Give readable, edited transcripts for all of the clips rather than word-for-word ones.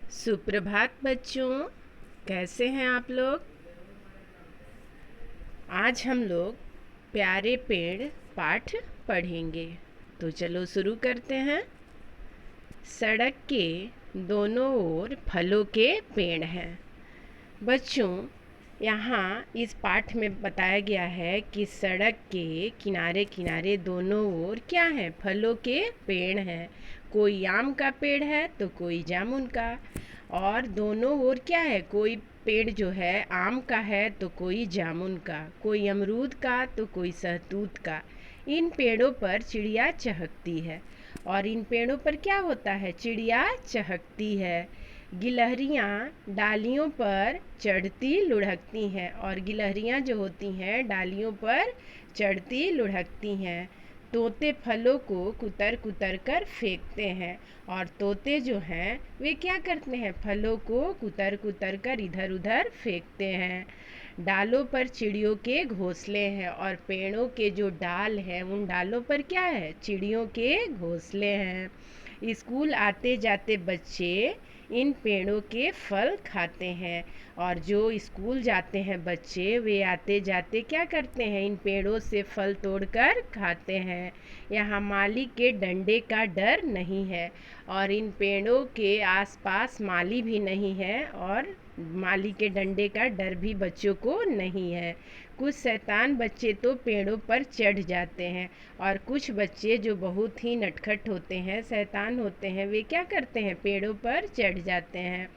सुप्रभात बच्चों, कैसे हैं आप लोग। आज हम लोग प्यारे पेड़ पाठ पढ़ेंगे। तो चलो शुरू करते हैं। सड़क के दोनों ओर फलों के पेड़ हैं। बच्चों, यहाँ इस पाठ में बताया गया है कि सड़क के किनारे किनारे दोनों ओर क्या है, फलों के पेड़ हैं। कोई आम का पेड़ है तो कोई जामुन का, और दोनों ओर क्या है, कोई पेड़ जो है आम का है तो कोई जामुन का, कोई अमरूद का तो कोई सहतूत का। इन पेड़ों पर चिड़िया चहकती है। और इन पेड़ों पर क्या होता है, चिड़िया चहकती है। गिलहरियाँ डालियों पर चढ़ती लुढ़कती हैं, और गिलहरियाँ जो होती हैं डालियों पर चढ़ती लुढ़कती हैं। तोते फलों को कुतर कुतर कर फेंकते हैं, और तोते जो हैं वे क्या करते हैं, फलों को कुतर कुतर कर इधर उधर फेंकते हैं। डालों पर चिड़ियों के घोंसले हैं, और पेड़ों के जो डाल हैं उन डालों पर क्या है, चिड़ियों के घोंसले हैं। स्कूल आते जाते बच्चे इन पेड़ों के फल खाते हैं, और जो स्कूल जाते हैं बच्चे वे आते जाते क्या करते हैं, इन पेड़ों से फल तोड़कर खाते हैं। यहाँ माली के डंडे का डर नहीं है, और इन पेड़ों के आसपास माली भी नहीं है, और माली के डंडे का डर भी बच्चों को नहीं है। कुछ शैतान बच्चे तो पेड़ों पर चढ़ जाते हैं, और कुछ बच्चे जो बहुत ही नटखट होते हैं, शैतान होते हैं, वे क्या करते हैं, पेड़ों पर चढ़ जाते हैं।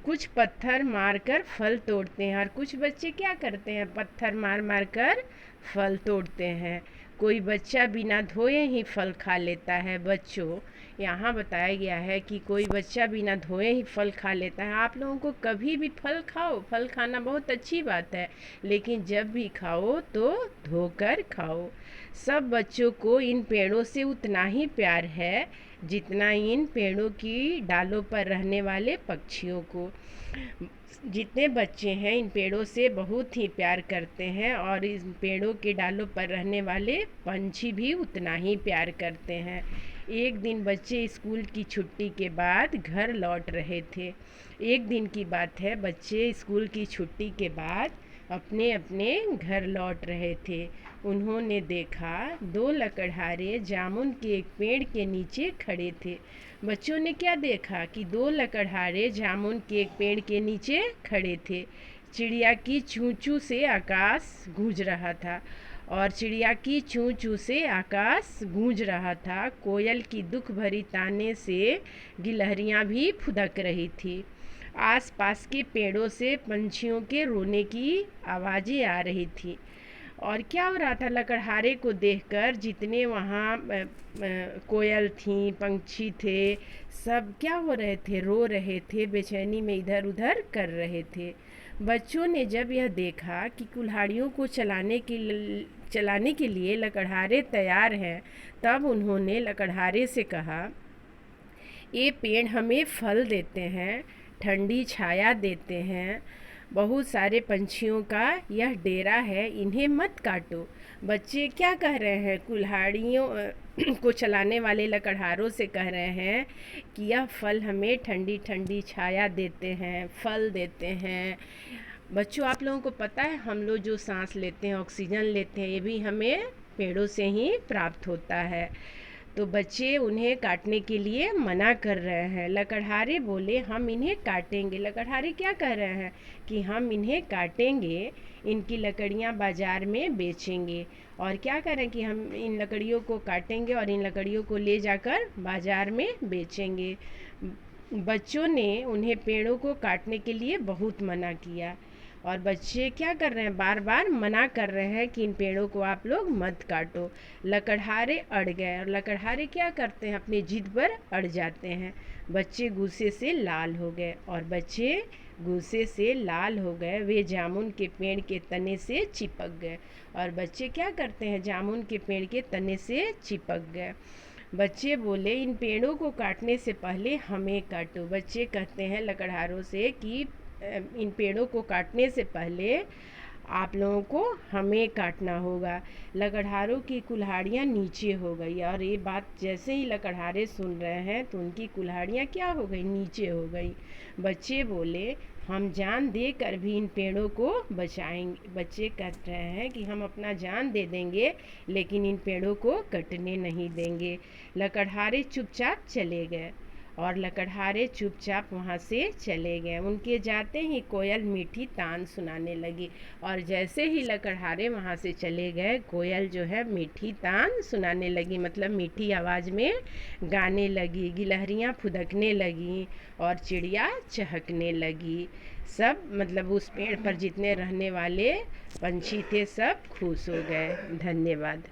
कुछ पत्थर मारकर फल तोड़ते हैं, और कुछ बच्चे क्या करते हैं, पत्थर मार मार कर फल तोड़ते हैं। कोई बच्चा बिना धोए ही फल खा लेता है। बच्चों, यहाँ बताया गया है कि कोई बच्चा बिना धोए ही फल खा लेता है। आप लोगों को कभी भी फल खाओ, फल खाना बहुत अच्छी बात है, लेकिन जब भी खाओ तो धोकर खाओ। सब बच्चों को इन पेड़ों से उतना ही प्यार है जितना इन पेड़ों की डालों पर रहने वाले पक्षियों को। जितने बच्चे हैं इन पेड़ों से बहुत ही प्यार करते हैं, और इन पेड़ों के डालों पर रहने वाले पंछी भी उतना ही प्यार करते हैं। एक दिन बच्चे स्कूल की छुट्टी के बाद घर लौट रहे थे। एक दिन की बात है, बच्चे स्कूल की छुट्टी के बाद अपने अपने घर लौट रहे थे। उन्होंने देखा दो लकड़हारे जामुन के एक पेड़ के नीचे खड़े थे। बच्चों ने क्या देखा कि दो लकड़हारे जामुन के एक पेड़ के नीचे खड़े थे। चिड़िया की चूं चूं से आकाश गूंज रहा था, और चिड़िया की चूं चूं से आकाश गूंज रहा था। कोयल की दुख भरी ताने से गिलहरियाँ भी फुदक रही थी। आसपास के पेड़ों से पंछियों के रोने की आवाज़ें आ रही थी। और क्या हो रहा था, लकड़हारे को देखकर जितने वहाँ कोयल थी, पंछी थे, सब क्या हो रहे थे, रो रहे थे, बेचैनी में इधर उधर कर रहे थे। बच्चों ने जब यह देखा कि कुल्हाड़ियों को चलाने के लिए लकड़हारे तैयार हैं, तब उन्होंने लकड़हारे से कहा, ये पेड़ हमें फल देते हैं, ठंडी छाया देते हैं, बहुत सारे पंछियों का यह डेरा है, इन्हें मत काटो। बच्चे क्या कह रहे हैं, कुल्हाड़ियों को चलाने वाले लकड़हारों से कह रहे हैं कि यह फल हमें ठंडी ठंडी छाया देते हैं, फल देते हैं। बच्चों, आप लोगों को पता है हम लोग जो सांस लेते हैं, ऑक्सीजन लेते हैं, ये भी हमें पेड़ों से ही प्राप्त होता है। तो बच्चे उन्हें काटने के लिए मना कर रहे हैं। लकड़हारे बोले, हम इन्हें काटेंगे। लकड़हारे क्या कह रहे हैं कि हम इन्हें काटेंगे, इनकी लकड़ियाँ बाज़ार में बेचेंगे। और क्या करें कि हम इन लकड़ियों को काटेंगे और इन लकड़ियों को ले जाकर बाज़ार में बेचेंगे। बच्चों ने उन्हें पेड़ों को काटने के लिए बहुत मना किया, और बच्चे क्या कर रहे हैं, बार बार मना कर रहे हैं कि इन पेड़ों को आप लोग मत काटो। लकड़हारे अड़ गए, और लकड़हारे क्या करते हैं, अपनी जिद पर अड़ जाते हैं। बच्चे गुस्से से लाल हो गए, और बच्चे गुस्से से लाल हो गए, वे जामुन के पेड़ के तने से चिपक गए। और बच्चे क्या करते हैं, जामुन के पेड़ के तने से चिपक गए। बच्चे बोले, इन पेड़ों को काटने से पहले हमें काटो। बच्चे कहते हैं लकड़हारों से कि इन पेड़ों को काटने से पहले आप लोगों को हमें काटना होगा। लकड़हारों की कुल्हाड़ियाँ नीचे हो गई, और ये बात जैसे ही लकड़हारे सुन रहे हैं तो उनकी कुल्हाड़ियाँ क्या हो गई, नीचे हो गई। बच्चे बोले हम जान दे कर भी इन पेड़ों को बचाएंगे। बच्चे कह रहे हैं कि हम अपना जान दे देंगे लेकिन इन पेड़ों को कटने नहीं देंगे। लकड़हारे चुपचाप चले गए, और लकड़हारे चुपचाप वहाँ से चले गए। उनके जाते ही कोयल मीठी तान सुनाने लगी, और जैसे ही लकड़हारे वहाँ से चले गए, कोयल जो है मीठी तान सुनाने लगी, मतलब मीठी आवाज़ में गाने लगी। गिलहरियाँ फुदकने लगी और चिड़िया चहकने लगी। सब मतलब उस पेड़ पर जितने रहने वाले पंछी थे सब खुश हो गए। धन्यवाद।